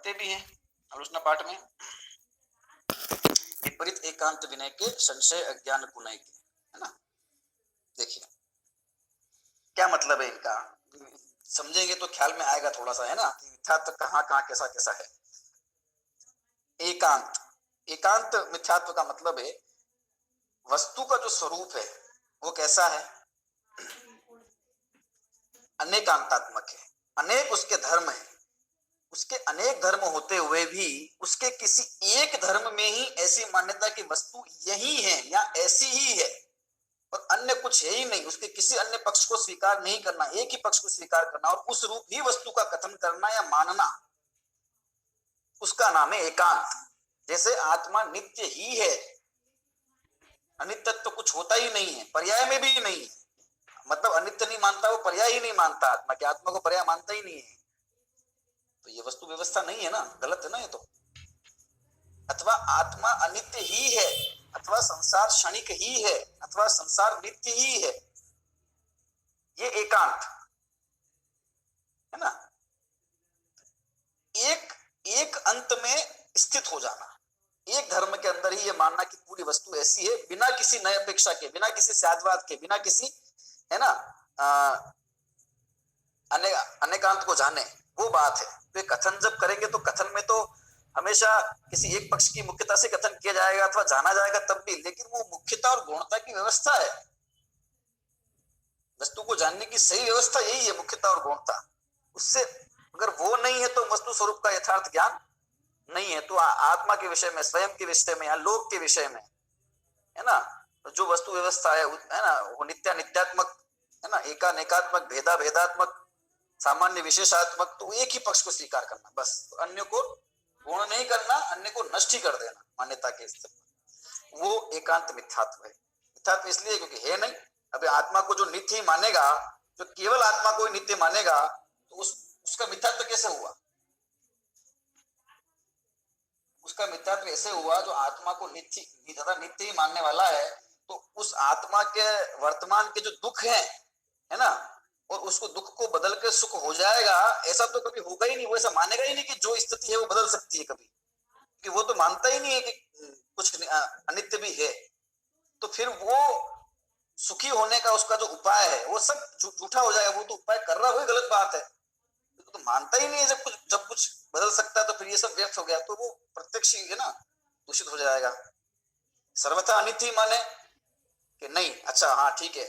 पढ़ते भी हैं आलोचना पाठ में। विपरीत एकांत विनय के संशय अज्ञान कुनय के, है ना। देखिए क्या मतलब है इनका, समझेंगे तो ख्याल में आएगा थोड़ा सा, है ना, कि मिथ्यात्व कहाँ कहाँ कैसा कैसा है। एकांत, एकांत मिथ्यात्व का मतलब है वस्तु का जो स्वरूप है वो कैसा है, अनेकांतात्मक है, अनेक उसके धर्म है। उसके अनेक धर्म होते हुए भी उसके किसी एक धर्म में ही ऐसी मान्यता की वस्तु यही है या ऐसी ही है और अन्य कुछ है ही नहीं, उसके किसी अन्य पक्ष को स्वीकार नहीं करना, एक ही पक्ष को स्वीकार करना और उस रूप ही वस्तु का कथन करना या मानना, उसका नाम है एकांत। जैसे आत्मा नित्य ही है, अनित्यत्व तो कुछ होता ही नहीं है, पर्याय में भी नहीं है, मतलब अनित्य नहीं मानता, वो पर्याय ही नहीं मानता आत्मा की, आत्मा को पर्याय मानता ही नहीं है, तो ये वस्तु व्यवस्था नहीं है ना, गलत है ना ये तो। अथवा आत्मा अनित्य ही है, अथवा संसार क्षणिक ही है, अथवा संसार नित्य ही है, ये एकांत है ना। एक एक अंत में स्थित हो जाना, एक धर्म के अंदर ही ये मानना कि पूरी वस्तु ऐसी है, बिना किसी नए अपेक्षा के, बिना किसी साधवाद के, बिना किसी, है ना, अनेकांत को जाने, वो बात है। तो कथन जब करेंगे तो कथन में तो हमेशा किसी एक पक्ष की मुख्यता से कथन किया जाएगा अथवा जाना जाएगा तब भी, लेकिन वो मुख्यता और गौणता की व्यवस्था है। वस्तु को जानने की सही व्यवस्था यही है, मुख्यता और गौणता। उससे अगर वो नहीं है तो वस्तु स्वरूप का यथार्थ ज्ञान नहीं है। तो आत्मा के विषय में, स्वयं के विषय में या लोक के विषय में, है ना, जो वस्तु व्यवस्था है ना, वो नित्या नित्यात्मक है ना, एकात्मक, भेदा भेदात्मक, सामान्य विशेषात्मक, तो एक ही पक्ष को स्वीकार करना बस, तो अन्य को पूर्ण नहीं करना, अन्य को नष्ट ही कर देना मान्यता के स्तर पर, वो एकांत मिथ्यात्व है। मिथ्यात्व इसलिए क्योंकि है नहीं। अभी आत्मा को जो नित्य ही मानेगा, जो केवल आत्मा को ही नित्य मानेगा, तो उसका मिथ्यात्व कैसे हुआ? उसका मिथ्यात्व ऐसे हुआ जो आत्मा को नित्य ही मानने वाला है, तो उस आत्मा के वर्तमान के जो दुख है ना, और उसको दुख को बदल के सुख हो जाएगा, ऐसा तो कभी होगा ही नहीं। वो ऐसा मानेगा ही नहीं कि जो स्थिति है वो बदल सकती है कभी, कि वो तो मानता ही नहीं है कि कुछ अनित्य भी है। तो फिर वो सुखी होने का उसका जो उपाय है वो सब झूठा हो जाएगा। वो तो उपाय कर रहा है, गलत बात है, तो मानता ही नहीं है। जब कुछ बदल सकता है तो फिर ये सब व्यर्थ हो गया, तो वो प्रत्यक्ष है ना, दूषित हो जाएगा। सर्वथा अनित्य माने कि नहीं, अच्छा हाँ ठीक है,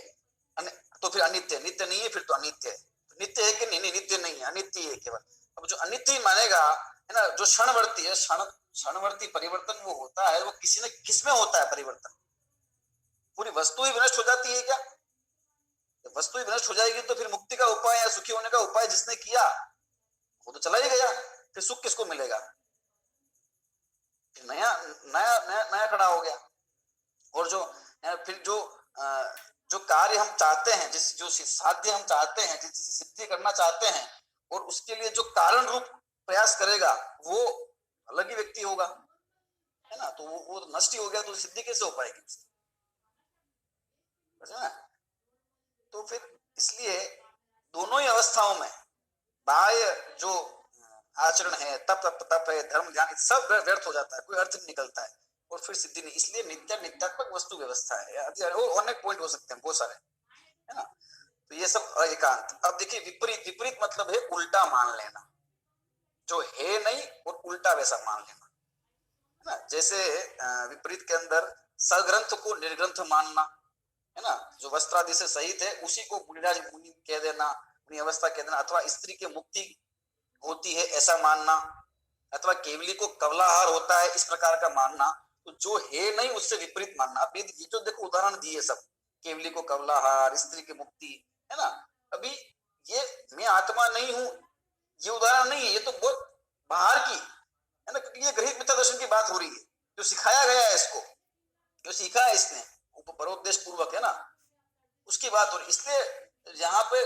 तो फिर अनित्य, नित्य नहीं है, फिर तो अनित्य है। नित्य है कि नहीं, नित्य नहीं है, अनित्य है केवल। अब जो अनित्य मानेगा, है ना, जो क्षणवर्ती है, क्षणवर्ती परिवर्तन वो होता है, वो किसी न किस में होता है परिवर्तन। पूरी वस्तु ही विनष्ट हो जाती है क्या? वस्तु ही विनष्ट हो जाएगी तो फिर मुक्ति का उपाय या सुखी होने का उपाय जिसने किया वो तो चला ही गया, फिर सुख किसको मिलेगा? फिर नया नया नया नया खड़ा हो गया। और फिर जो कार्य हम चाहते हैं, जो साध्य हम चाहते हैं, जिस सिद्धि करना चाहते हैं, और उसके लिए जो कारण रूप प्रयास करेगा वो अलग ही व्यक्ति होगा, है ना। तो वो नष्ट ही हो गया, तो सिद्धि कैसे हो पाएगी उसकी? तो फिर इसलिए दोनों ही अवस्थाओं में बाह्य जो आचरण है, तप है, धर्म ध्यान, सब व्यर्थ हो जाता है, कोई अर्थ नहीं निकलता है, और फिर सिद्धि नहीं। इसलिए नित्यात्मक वस्तु व्यवस्था है। अनेक पॉइंट हो सकते हैं, बहुत सारे, है ना। तो ये सब एकांत। अब देखिए विपरीत, विपरीत मतलब है उल्टा मान लेना, जो है नहीं और उल्टा वैसा मान लेना, है ना। जैसे विपरीत के अंदर सग्रंथ को निर्ग्रंथ मानना, है ना, जो वस्त्रादि से सहित है उसी को मुनिराज मुनि कह देना, मुनि अवस्था कह देना, अथवा स्त्री की मुक्ति होती है ऐसा मानना, अथवा केवली को कवलाहार होता है इस प्रकार का मानना। तो जो है नहीं उससे विपरीत मानना। अब ये जो देखो उदाहरण दिए सब, केवली को कवलाहार, स्त्री की मुक्ति, है ना, अभी ये मैं आत्मा नहीं हूं ये उदाहरण नहीं है, ये तो बहुत बाहर की है ना, क्योंकि ये गृहीत मिथ्या दर्शन की बात हो रही है, जो सिखाया गया है इसको, जो सीखा है इसने परोपदेश पूर्वक, है ना, उसकी बात हो रही। इसलिए यहाँ पे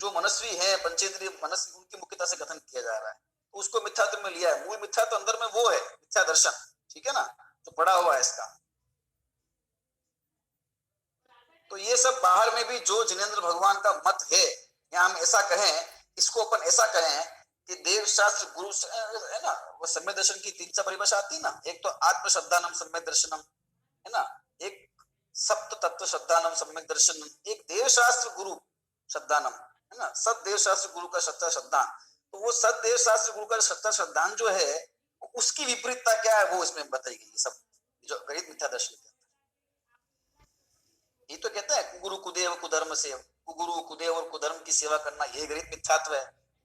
जो मनस्वी है, पंचेंद्रिय मनस्वी, उनकी मुख्यता से कथन किया जा रहा है, तो उसको मिथ्यात्व में लिया है। मूल मिथ्या तो अंदर में वो है मिथ्या दर्शन, ठीक है ना, जो पड़ा हुआ है इसका। तो ये सब बाहर में भी जो जिनेंद्र भगवान का मत है, या हम ऐसा कहें, इसको अपन ऐसा कहें कि देव शास्त्र गुरु है ना, वो सम्यक दर्शन की 3 परिभाषा आती है ना। एक तो आत्म श्रद्धानम सम्यक दर्शनम है ना, एक सप्त तत्व श्रद्धानम सम्यक दर्शनम, एक देव शास्त्र गुरु श्रद्धानम है ना, सत देव शास्त्र गुरु का सत्ता श्रद्धान। तो वो सत देव शास्त्र गुरु का सत्ता श्रद्धान जो है उसकी विपरीतता क्या है वो इसमें बताई गई है सब, जो गणित मिथ्या दर्शन के अंदर। ये तो कहता है कुगुरु कुदेव कुधर्म सेव, कुगुरु कुदेव और कुधर्म की सेवा करना ये गणित मिथ्यात्व है।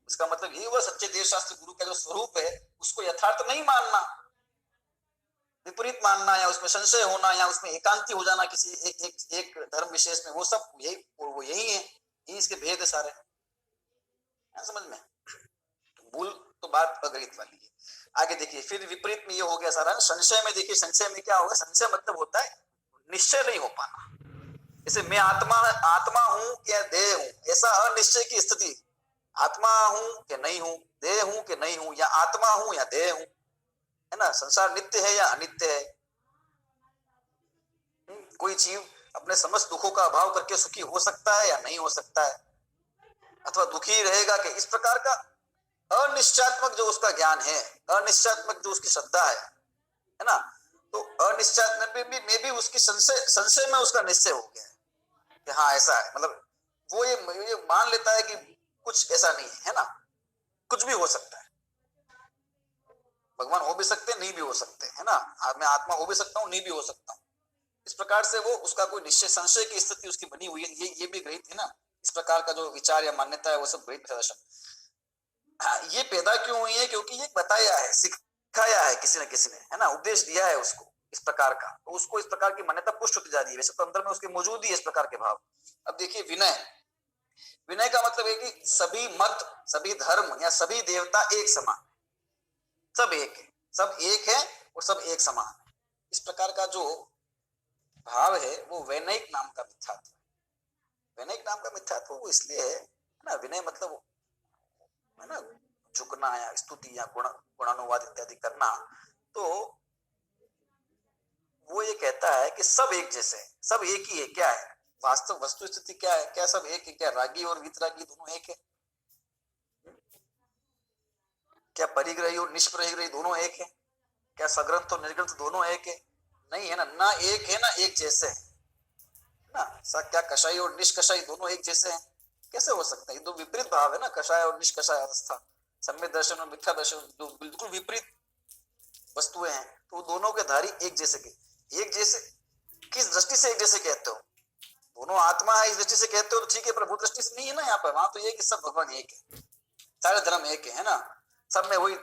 इसका मतलब ये हुआ सच्चे देव शास्त्र गुरु का जो स्वरूप है उसको यथार्थ नहीं मानना, विपरीत मानना, या उसमें संशय होना, या उसमें एकांती हो जाना किसी एक धर्म विशेष में, वो सब यही है, ये इसके भेद है सारे, समझ में। मूल तो बात अगणित वाली है। आगे देखिए, फिर विपरीत में ये हो गया सारा। संशय में देखिए, संशय में क्या होगा, संशय मतलब होता है निश्चय नहीं हो पाना। जैसे मैं आत्मा हूं क्या देह हूं, ऐसा अनिश्चय की स्थिति, आत्मा हूं कि नहीं हूं, देह हूं कि नहीं हूं, या आत्मा हूं या देह हूं, है ना। संसार नित्य है या अनित्य है, कोई जीव अपने समस्त दुखों का अभाव करके सुखी हो सकता है या नहीं हो सकता है, अथवा दुखी रहेगा कि, इस प्रकार का अनिश्चयात्मक जो उसका ज्ञान है, अनिश्चयात्मक जो उसकी श्रद्धा है ना, तो अनिश्चयात्मक में भी उसकी संशय में उसका निश्चय हो गया है कि हाँ ऐसा है। मतलब वो ये मान लेता है कि कुछ ऐसा नहीं है ना, कुछ भी हो सकता है, भगवान हो भी सकते नहीं भी हो सकते, है ना, मैं आत्मा हो भी सकता हूँ नहीं भी हो सकता हूँ। इस प्रकार से वो उसका कोई निश्चय संशय की स्थिति उसकी बनी हुई है। ये भी गणित है ना, इस प्रकार का जो विचार या मान्यता है वो सब गणित दर्शन। ये पैदा क्यों हुई है, क्योंकि ये बताया है, सिखाया है किसी न किसी ने, है ना, उपदेश दिया है उसको इस प्रकार का, तो उसको इस प्रकार की मान्यता पुष्ट होती जा रही है। वैसे तो अंदर में उसके मौजूद ही इस प्रकार के भाव। अब देखिए विनय, विनय का मतलब है कि सभी मत, सभी धर्म या सभी देवता एक समान, सब एक है, सब एक है और सब एक समान है। इस प्रकार का जो भाव है वो वैनयिक नाम का मिथ्यात्व है। वैनयिक नाम का मिथ्यात्व वो इसलिए है ना, विनय मतलब है ना झुकना या स्तुति या गुणानुवाद इत्यादि करना। तो वो ये कहता है कि सब एक जैसे है, सब एक ही है। क्या है वास्तव वस्तु स्थिति, क्या है, क्या सब एक है, क्या रागी और वितरागी दोनों एक है, क्या परिग्रही और निष्परिग्रही दोनों एक है, क्या सग्रंथ और निर्ग्रंथ दोनों एक है, नहीं है ना, ना एक है ना एक जैसे है ना। क्या कषाई और निष्कषाई दोनों एक जैसे हैं, कैसे हो सकता है, ये दो विपरीत भाव है ना, कषाय और निष्कषाय अवस्था, सम्यक दर्शन और मिथ्या दर्शन दो बिल्कुल विपरीत वस्तुएं हैं। तो दोनों के धारी एक जैसे के, एक जैसे किस दृष्टि से एक जैसे कहते हो, दोनों आत्मा है इस दृष्टि से कहते हो तो ठीक है, प्रभु दृष्टि से नहीं है ना। यहाँ पर वहां तो ये कि सब भगवान एक है, सारे धर्म एक है ना, सब में वही,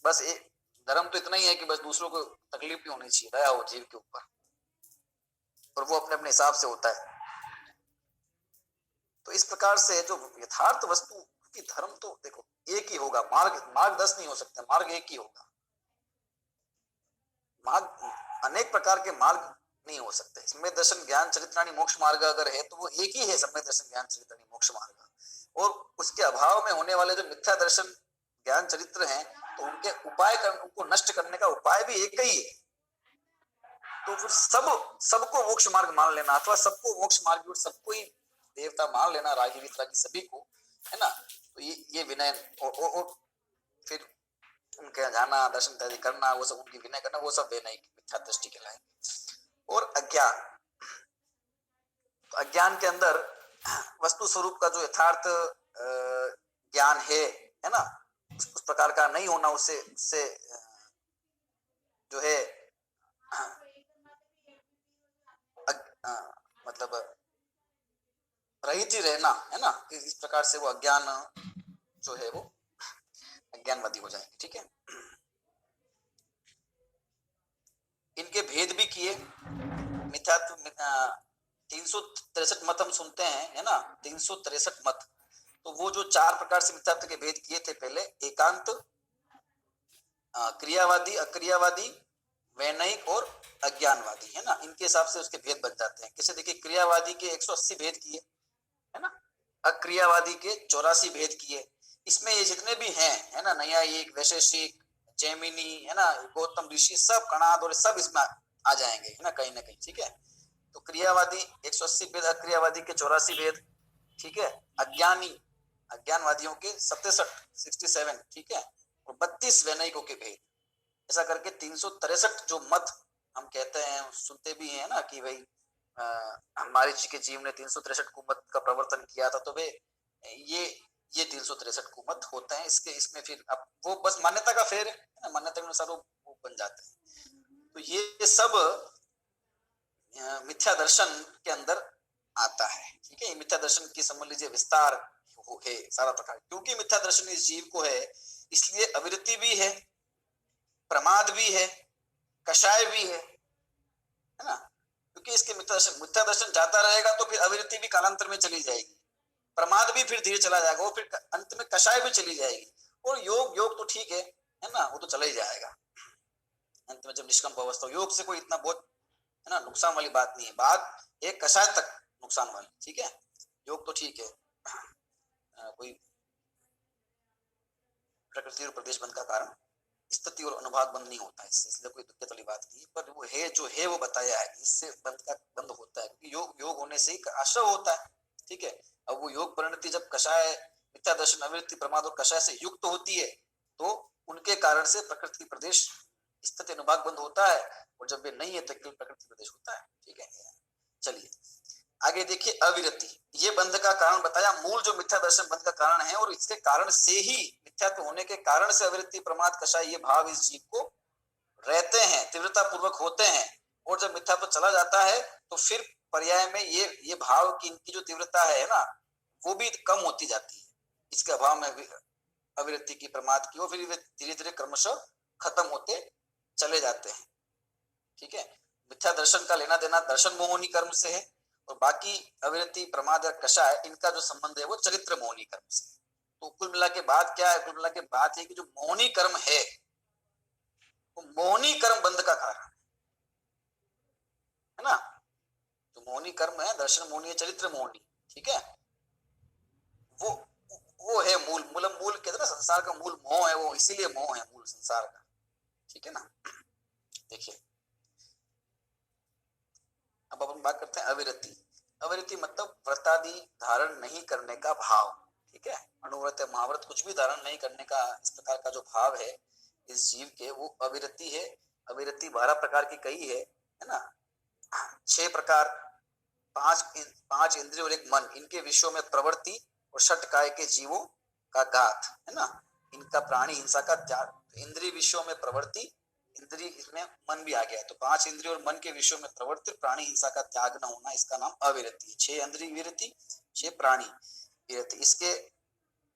बस एक धर्म तो इतना ही है कि बस दूसरों को तकलीफ नहीं होनी चाहिए, दया हो जीव के ऊपर, और वो अपने अपने हिसाब से होता है। तो इस प्रकार से जो यथार्थ वस्तु की धर्म तो देखो एक ही होगा, मार्ग 10 नहीं हो सकते, मार्ग एक ही होगा। मार्ग अनेक प्रकार के मार्ग नहीं हो सकते। सम्यक दर्शन ज्ञान चरित्राणी मोक्ष मार्ग अगर है तो वो एक ही है, सम्यक दर्शन ज्ञान चरित्राणी मोक्ष मार्ग। और उसके अभाव में होने वाले जो मिथ्या दर्शन ज्ञान चरित्र हैं, तो उनके उपाय उनको नष्ट करने का उपाय भी एक ही है। तो फिर सबको मोक्ष मार्ग मान लेना, अथवा सबको मोक्ष मार्ग और सबको ही देवता मान लेना, रागी वितरागी सभी को, है ना। तो ये विनय और फिर उनके जाना दर्शन इत्यादि करना, वो सब उनकी विनय करना, वो सब विनय की मिथ्या दृष्टि कहलाएंगे। और अज्ञान, तो अज्ञान के अंदर वस्तु स्वरूप का जो यथार्थ ज्ञान है ना, उस प्रकार का नहीं होना, उससे जो है मतलब रहित ही रहना, है ना, इस प्रकार से वो अज्ञान जो है वो अज्ञानवादी हो जाएंगे। ठीक है, इनके भेद भी किए। मिथ्यात्व 363 मत हम सुनते हैं, है ना, 363 मत। तो वो जो 4 प्रकार से मिथ्यात्व के भेद किए थे पहले, एकांत, क्रियावादी, अक्रियावादी, वैनयिक और अज्ञानवादी, है ना। इनके हिसाब से उसके भेद बन जाते हैं। कैसे देखिए, क्रियावादी के 180 भेद किए, है ना, अक्रियावादी के 84 भेद किए। इसमें ये जितने भी हैं, है ना, न्यायिक, वैशेषिक, जैमिनी, है ना, गौतम ऋषि, सब कणाद और सब इसमें आ जाएंगे, है ना, कहीं ना कहीं। ठीक है, तो क्रियावादी 180 भेद, अक्रियावादी के 84 भेद। ठीक है, अज्ञानी अज्ञानवादियों के 67, ठीक है, और 32 वैनयिकों के भेद। ऐसा करके 363 जो मत हम कहते हैं, सुनते भी हैं ना कि भाई मारीची के जीव ने 363 कुमत का प्रवर्तन किया था, तो वे ये 363 कुमत होते हैं। इसमें फिर अब वो बस मान्यता का फेर है ना, मान्यता के अनुसार वो बन जाते हैं। तो ये सब मिथ्या दर्शन के अंदर आता है, ठीक है। मिथ्या दर्शन की समझ लीजिए विस्तार है सारा प्रकार। क्योंकि मिथ्या दर्शन इस जीव को है, इसलिए अविरति भी है, प्रमाद भी है, कषाय भी है ना। क्योंकि इसके मिथ्या दर्शन जाता रहेगा तो फिर अविरति भी कालांतर में चली जाएगी, प्रमाद भी फिर धीरे चला जाएगा, और फिर अंत में कषाय भी चली जाएगी। और योग तो ठीक है ना, वो तो चला ही जाएगा अंत में जब निष्कंप अवस्था। योग से कोई इतना बहुत है ना नुकसान वाली बात नहीं है, बात एक कषाय तक नुकसान वाली, ठीक है। योग तो ठीक है, कोई प्रकृति और प्रदेश बंद का कारण स्थिति और अनुभाग बंद नहीं होता है, इसलिए कोई दिक्कत वाली बात नहीं है। पर वो है जो है वो बताया है, इससे बंद होता है, क्योंकि योग होने से ही आश्रय होता है, ठीक है। अब वो योग परिणति जब कषाय मिथ्या दर्शन अविरति प्रमाद और कषाय से युक्त होती है, तो उनके कारण से प्रकृति प्रदेश स्थिति अनुभाग बंद होता है, और जब वे नहीं है तो केवल प्रकृति प्रदेश होता है, ठीक है। चलिए आगे देखिए, अविरति ये बंध का कारण बताया, मूल जो मिथ्या दर्शन बंध का कारण है, और इसके कारण से ही मिथ्यात्व होने के कारण से अविरति प्रमाद कषाय ये भाव इस जीव को रहते हैं, तीव्रता पूर्वक होते हैं। और जब मिथ्यात्व चला जाता है तो फिर पर्याय में ये भाव की इनकी जो तीव्रता है ना, वो भी कम होती जाती है इसके अभाव में अविरति की प्रमाद की, और फिर वे धीरे धीरे क्रमशः खत्म होते चले जाते हैं, ठीक है। मिथ्या दर्शन का लेना देना दर्शन मोहनी कर्म से है, और बाकी अविरति प्रमाद और कषाय इनका जो संबंध है वो चरित्र मोहनी कर्म से। तो कुल मिला के बात क्या है, कुल मिला के बात है कि जो मोहनी कर्म है वो मोहनी कर्म बंध का कारण है ना। जो मोहनी कर्म है, दर्शन मोहनी है, चरित्र मोहनी, ठीक है। वो है मूल कहते ना, संसार का मूल मोह है वो, इसीलिए मोह है मूल संसार का, ठीक है ना। देखिए अब अपन बात करते हैं अविरति। अविरति मतलब व्रतादि धारण नहीं करने का भाव, ठीक है। अनुव्रत या महाव्रत कुछ भी धारण नहीं करने का इस प्रकार का जो भाव है इस जीव के, वो अविरति है। अविरति 12 प्रकार की कही है ना। 6 प्रकार, 5 इंद्रिय और 1 मन, इनके विषयों में प्रवृत्ति, और 6 काय के जीवों का घात है ना, इनका प्राणी हिंसा का त्याग। इंद्रिय विषयों में प्रवृत्ति, इंद्रिय इसमें मन भी आ गया, तो 5 इंद्रिय और मन के विषयों में प्रवृत्ति, प्राणी हिंसा का त्याग न होना, इसका नाम अविरति है। 6 इंद्रिय विरति, 6 प्राणी विरति। इसके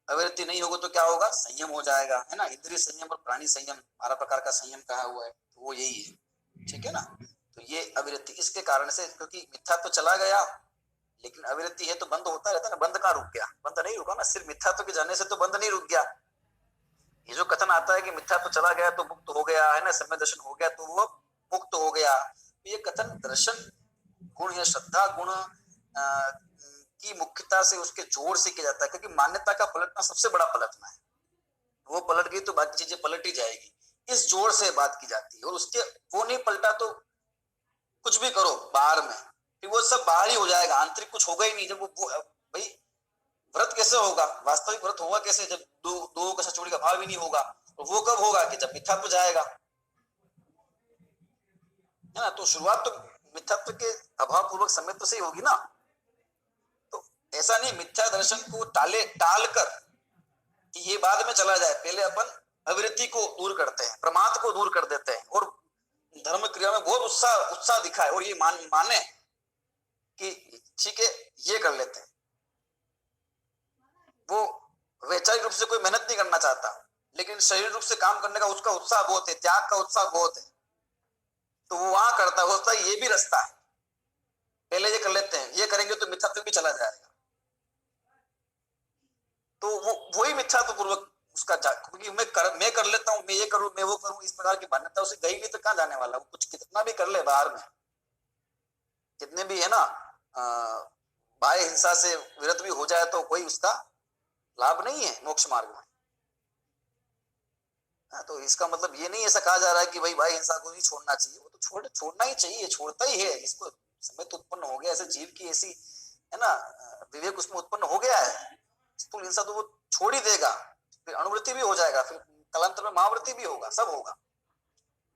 अविरति नहीं होगा तो क्या होगा, संयम हो जाएगा है ना। इंद्रिय संयम और प्राणी संयम 12 प्रकार का संयम कहा हुआ है, तो वो यही है, ठीक है ना। तो ये अविरति इसके कारण से, क्योंकि मिथ्या तो चला गया लेकिन अविरति है तो बंद होता रहता है ना। बंद कहाँ रुक गया, बंद नहीं रुका ना, सिर्फ मिथ्यात्व के जाने से तो बंद नहीं रुक गया। ये जो कथन आता है कि मिथ्यात्व चला गया तो मुक्त हो गया है ना, सम्य दर्शन हो गया तो वो मुक्त हो गया, तो ये कथन दर्शन गुण या श्रद्धा गुण की मुख्यता से, उसके जोर से किया जाता है। क्योंकि मान्यता का पलटना सबसे बड़ा पलटना है, वो पलट गई तो बाकी चीजें पलट ही जाएगी, इस जोर से बात की जाती है। और उसके वो नहीं पलटा तो कुछ भी करो बाहर में, फिर वो सब बाहर ही हो जाएगा, आंतरिक कुछ होगा ही नहीं। जब वो भाई व्रत कैसे होगा, वास्तविक व्रत होगा कैसे, जब दो का सचोड़ी का भाव ही नहीं होगा। और वो कब होगा, कि जब मिथ्यात्व जाएगा है ना। तो शुरुआत तो मिथ्यात्व के अभाव पूर्वक सम्यत्व से ही होगी ना। तो ऐसा नहीं मिथ्या दर्शन को टाल कर कि ये बाद में चला जाए, पहले अपन अविरति को दूर करते हैं, प्रमाद को दूर कर देते हैं, और धर्म क्रिया में बहुत उत्साह दिखाए, और ये माने कि ठीक है ये कर लेते हैं। वो वैचारिक रूप से कोई मेहनत नहीं करना चाहता, लेकिन शरीर रूप से काम करने का उसका उत्साह बहुत है, त्याग का उत्साह बहुत है, तो वो वहां करता है, होता है ये भी रास्ता है, पहले ये कर लेते हैं, ये करेंगे तो मिथ्यात्व भी चला जाएगा। तो वो वही मिथ्यात्व पूर्वक उसका क्योंकि मैं कर लेता हूँ, मैं ये करूं, मैं वो करूं, इस प्रकार की मान्यता उसे गई भी तो कहाँ जाने वाला। वो कुछ कितना भी कर ले बाहर में, कितने भी है ना बाह्य हिंसा से विरत भी हो जाए तो कोई उसका लाभ नहीं है मोक्ष मार्ग में। तो इसका मतलब ये नहीं ऐसा कहा जा रहा है कि भाई बाह्य हिंसा को नहीं छोड़ना चाहिए, वो तो छोड़ना ही चाहिए, छोड़ता ही है। इसको समय तो उत्पन्न हो गया, ऐसे जीव की ऐसी है ना विवेक उसमें उत्पन्न हो गया है, स्थूल हिंसा तो वो छोड़ ही देगा, फिर अणुवृत्ति भी हो जाएगा, फिर कालांतर में महावृत्ति भी होगा, सब होगा।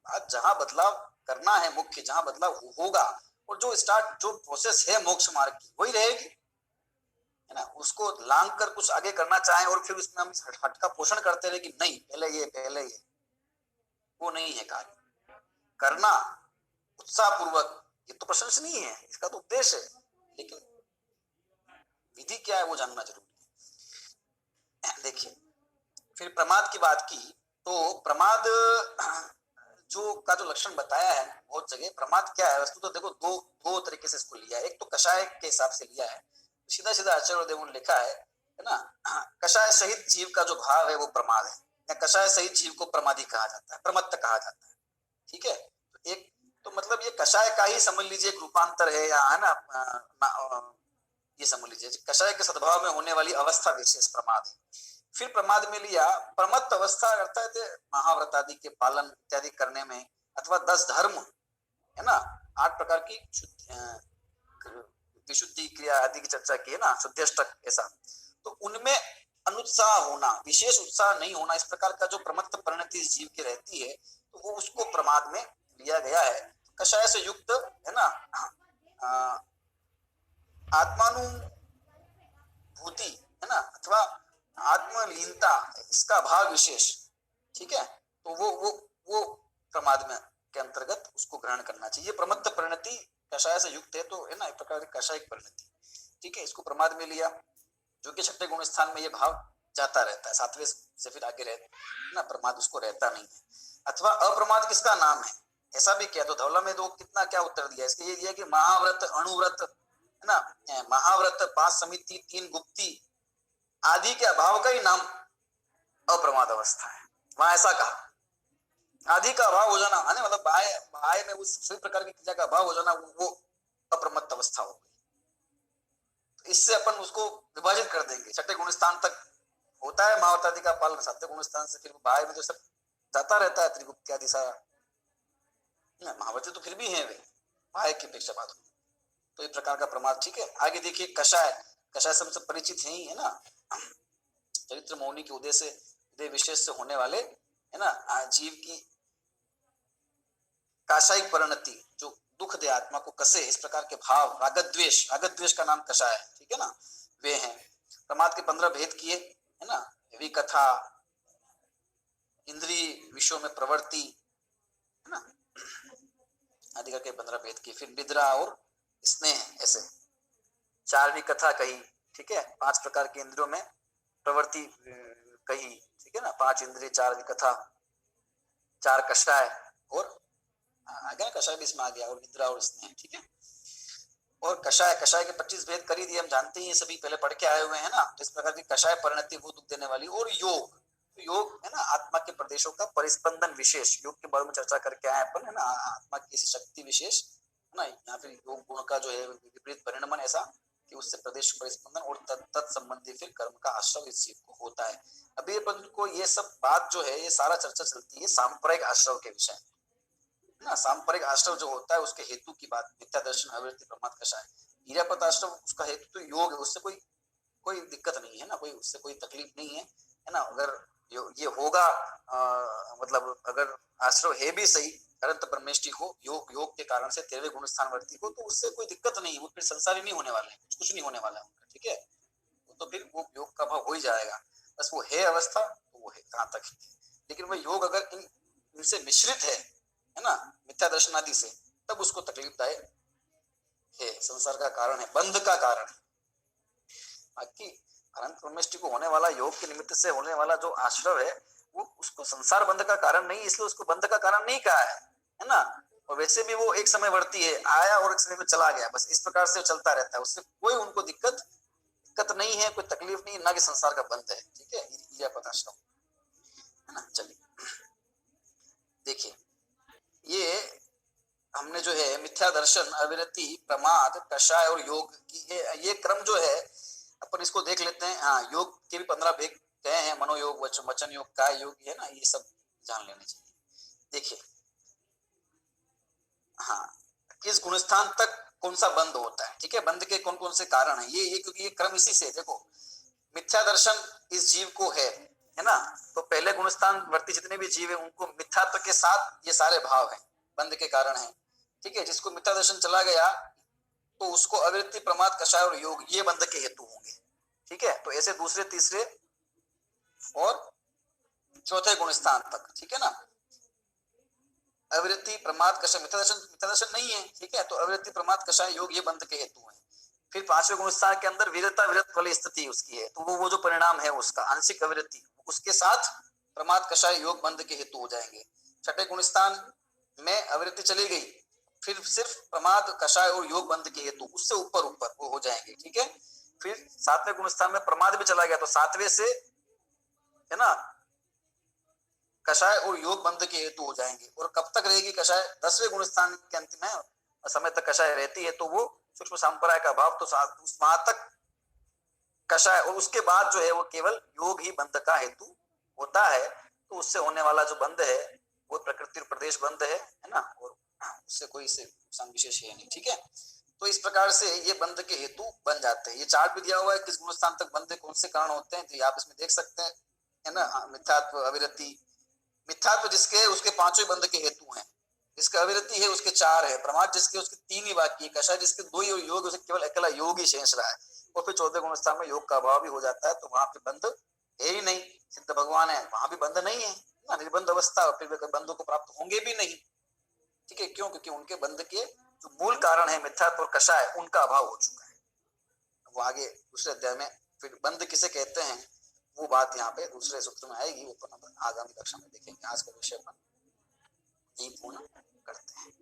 आज जहां बदलाव करना है मुख्य, जहां बदलाव होगा, और जो प्रोसेस है मोक्ष मार्ग की वही रहेगी, है ना। उसको लांग कर कुछ आगे करना चाहें और फिर उसमें हम हट का पोषण करते रहे कि नहीं पहले ये, वो नहीं है कार्य। करना उत्साह पूर्वक, ये तो प्रशंसनीय है, इसका तो उपदेश है, लेकिन विधि क्या है वो जानना जरूरी है। देखिए, फिर प्रमाद की बात की, तो प्रमाद जो लक्षण बताया है बहुत जगह, प्रमाद क्या है वस्तु तो देखो, दो तरीके से इसको लिया है। एक तो कषाय के हिसाब से लिया है, सीधा सीधा आचार्य देव ने लिखा है ना, कषाय सहित जीव का जो भाव है वो प्रमाद है, या कषाय सहित जीव को प्रमादी कहा जाता है, प्रमत्त कहा जाता है, ठीक है। तो एक तो मतलब ये कषाय का ही समझ लीजिए एक रूपांतर है, या है ना, ये समझ लीजिए कषाय के सद्भाव में होने वाली अवस्था विशेष प्रमाद है। फिर प्रमाद में लिया प्रमत्त अवस्था, अर्थात महाव्रत आदि के पालन इत्यादि करने में, अथवा 10 धर्म, है ना, 8 प्रकार की विशुद्धि क्रिया आदि की चर्चा की है ना, शुद्ध्यष्टक ऐसा, तो उनमें अनुत्साह होना, विशेष उत्साह नहीं होना, इस प्रकार का जो प्रमत्त परिणति जीव की रहती है, तो वो उसको प्रमाद में लिया गया है। कषाय से युक्त, है ना, आत्मानुभूति, है ना, अथवा आत्मलीनता, इसका भाव विशेष, ठीक है, तो वो प्रमाद में के अंतर्गत उसको ग्रहण करना चाहिए। प्रमत्त परिणति कषाय से युक्त है, तो है ना, एक प्रकार की कषायिक परिणति, ठीक है, इसको प्रमाद में लिया, जो कि छठे गुण स्थान में ये भाव जाता रहता है, 7वें से फिर आगे रहता ना, प्रमाद उसको रहता नहीं है। अथवा अप्रमाद किसका नाम है, ऐसा भी किया, तो धवला में दो कितना क्या उत्तर दिया, इसके ये दिया कि महाव्रत, अणुव्रत, है ना, महाव्रत, 5 समिति, 3 गुप्ती आदि के अभाव का ही नाम अप्रमाद अवस्था है। वहां ऐसा कहा, आदि का अभाव हो जाना, है ना, मतलब बाह्य में उस सभी प्रकार की क्रिया का अभाव हो जाना, वो अप्रमत्त अवस्था हो गई। तो इससे अपन उसको विभाजित कर देंगे, छठे गुण स्थान तक होता है महाव्रत आदि का पालन, 7वें गुण स्थान से फिर बाह्य में तो सब जाता रहता है, त्रिगुप्त आदि सारा, महाव्रती तो फिर भी है वे बाह्य की अपेक्षा बात। तो इस प्रकार का प्रमाद, ठीक है। आगे देखिए कषाय सबसे परिचित है ही, है ना, चरित्र मौनी के उदय से, उदय विशेष से होने वाले, है ना, जीव की काशायिक परिणति, जो दुख दे, आत्मा को कसे, इस प्रकार के भाव, रागद्वेष का नाम कषाय है, ठीक है ना, वे हैं। प्रमाद के 15 भेद किए, है ना, विकथा, इंद्रिय विषयों में प्रवृत्ति, है ना, आदि करके 15 भेद किए। फिर निद्रा और स्नेह, ऐसे 4 विकथा कही, ठीक है, 5 प्रकार की इंद्रियों में प्रवृत्ति कही, ठीक है ना, 5 इंद्रिय, 4 विकथा, 4 कषाय, और आगे कषाय भी इसमें आ गया, और निद्रा और स्नेह, ठीक है। और कषाय के 25 भेद कर ही दिए, हम जानते ही सभी पहले पढ़ के आए हुए हैं ना। तो इस प्रकार की कषाय परिणति वो दुख देने वाली, और योग, तो योग है ना, आत्मा के प्रदेशों का परिस्पंदन विशेष, योग के बारे में चर्चा करके आए अपन, है ना, आत्मा की शक्ति विशेष, है ना, यहाँ फिर योग गुण का जो है विपरीत परिणमन, ऐसा कि उससे प्रदेश परिस्पंदन और तत्संबंधी फिर कर्म का आश्रव इस जीव को होता है। अभी अपन को ये सब बात जो है, ये सारा चर्चा चलती है सांप्रदायिक आश्रव के विषय में ना। सांप्रदायिक आश्रव जो होता है उसके हेतु की बात, मिथ्या दर्शन, अवृत्ति, प्रमाद, कषाय, इर्यापत आश्रव, उसका हेतु तो योग है, उससे कोई दिक्कत नहीं है ना, कोई उससे कोई तकलीफ नहीं है ना। अगर ये होगा, मतलब अगर आश्रव है भी सही अनंत परमेष्टि को, योग के कारण से 13वें गुण स्थान वर्ती को, तो उससे कोई दिक्कत नहीं, वो फिर संसारी नहीं होने वाले हैं, कुछ नहीं होने वाला है उनका, ठीक है। तो फिर वो योग का भाव हो ही जाएगा, बस वो है अवस्था, तो वो है कहाँ तक है। लेकिन वो योग अगर इनसे मिश्रित है ना, मिथ्या दर्शन आदि से, तब उसको तकलीफदायक है, संसार का कारण है, बंध का कारण है। बाकी अनंत परमेष्टि को होने वाला, योग के निमित्त से होने वाला जो आश्रव है, वो उसको संसार बंध का कारण नहीं, इसलिए उसको बंध का कारण नहीं कहा है ना। और वैसे भी वो एक समय वर्ती है, आया और एक समय में चला गया, बस इस प्रकार से चलता रहता है, उससे कोई उनको दिक्कत नहीं है, कोई तकलीफ नहीं, ना कि संसार का बंध है, ठीक है, इर्यापत आश्रम, है ना। चलिए देखिए, ये हमने जो है मिथ्या दर्शन, अविरति, प्रमाद, कषाय और योग की ये क्रम जो है, अपन इसको देख लेते हैं। हाँ, योग के भी 15 भेद गए हैं, मनोयोग, वचन योग, काय योग, है ना, ये सब जान लेने चाहिए। देखिए, हाँ, किस गुणस्थान तक कौन सा बंद होता है, ठीक है, बंद के कौन कौन से कारण है, ये क्योंकि ये क्रम इसी से देखो, मिथ्या दर्शन इस जीव को है ना। तो पहले गुणस्थान वर्ती जितने भी जीव है उनको मिथ्यात्व के साथ ये सारे भाव हैं, बंध के कारण है। ठीक है, जिसको मिथ्या दर्शन चला गया तो उसको अवृत्ति, प्रमाद, कषाय और योग ये बंध के हेतु होंगे। ठीक है, तो ऐसे दूसरे, तीसरे और चौथे गुणस्थान तक। ठीक है ना, अवृत्ति, प्रमाद, कषाय, मिथ्या दर्शन नहीं है। ठीक है, तो अवृत्ति, प्रमाद, कषाय, योग ये बंध के हेतु है। फिर पांचवें गुणस्थान के अंदर वीरता, विरत वाली स्थिति उसकी है, तो वो जो परिणाम है उसका आंशिक अवृत्ति, उसके साथ प्रमाद, कषाय, योग बंध के हेतु हो जाएंगे। छठे गुणस्थान में अवृत्ति चली गई, फिर सिर्फ प्रमाद, कषाय और योग बंध के हेतु, उससे ऊपर ऊपर वो हो जाएंगे। ठीक है, फिर सातवें गुणस्थान में प्रमाद भी चला गया तो सातवें से है ना कषाय और योग बंध के हेतु हो जाएंगे। और कब तक रहेगी कषाय? 10वें गुणस्थान के अंतिम है समय तक कषाय रहती है, तो वो सूक्ष्म संप्रदाय का भाव, तो वहां तक कषाय, और उसके बाद जो है वो केवल योग ही बंध का हेतु होता है। तो उससे होने वाला जो बंध है वो प्रकृति और प्रदेश बंध है ना, और उससे कोई से विशेष है नहीं। ठीक है, तो इस प्रकार से ये बंध के हेतु बन जाते हैं। ये चार्ट भी दिया हुआ है किस गुणस्थान तक बंध कौन से कारण होते हैं, तो आप इसमें देख सकते हैं, है ना। मिथ्यात्व, अविरति, मिथ्यात्व जिसके है उसके पांचों बंध के हेतु हैं, जिसका अविरति है उसके 4 है, प्रमाद जिसके उसके 3 ही बाकी है, कषाय जिसके 2 ही, और योग उसके केवल अकेला योग ही शेष रहा है। और फिर चौथे गुणस्थान में योग का अभाव भी हो जाता है, तो वहां पे बंध है ही नहीं। सिद्ध भगवान है, वहां भी बंध नहीं है ना, निर्बंध अवस्था, फिर वे बंधों को प्राप्त होंगे भी नहीं। ठीक है, क्यों? क्योंकि उनके बंध के जो मूल कारण है मिथ्यात्व और कषाय, उनका अभाव हो चुका है। वो आगे दूसरे अध्याय में फिर बंध किसे कहते हैं वो बात यहाँ पे दूसरे सूत्र में आएगी, वो अपन आगामी कक्षा में देखेंगे। आज का विषय अपन यही पूर्ण करते हैं।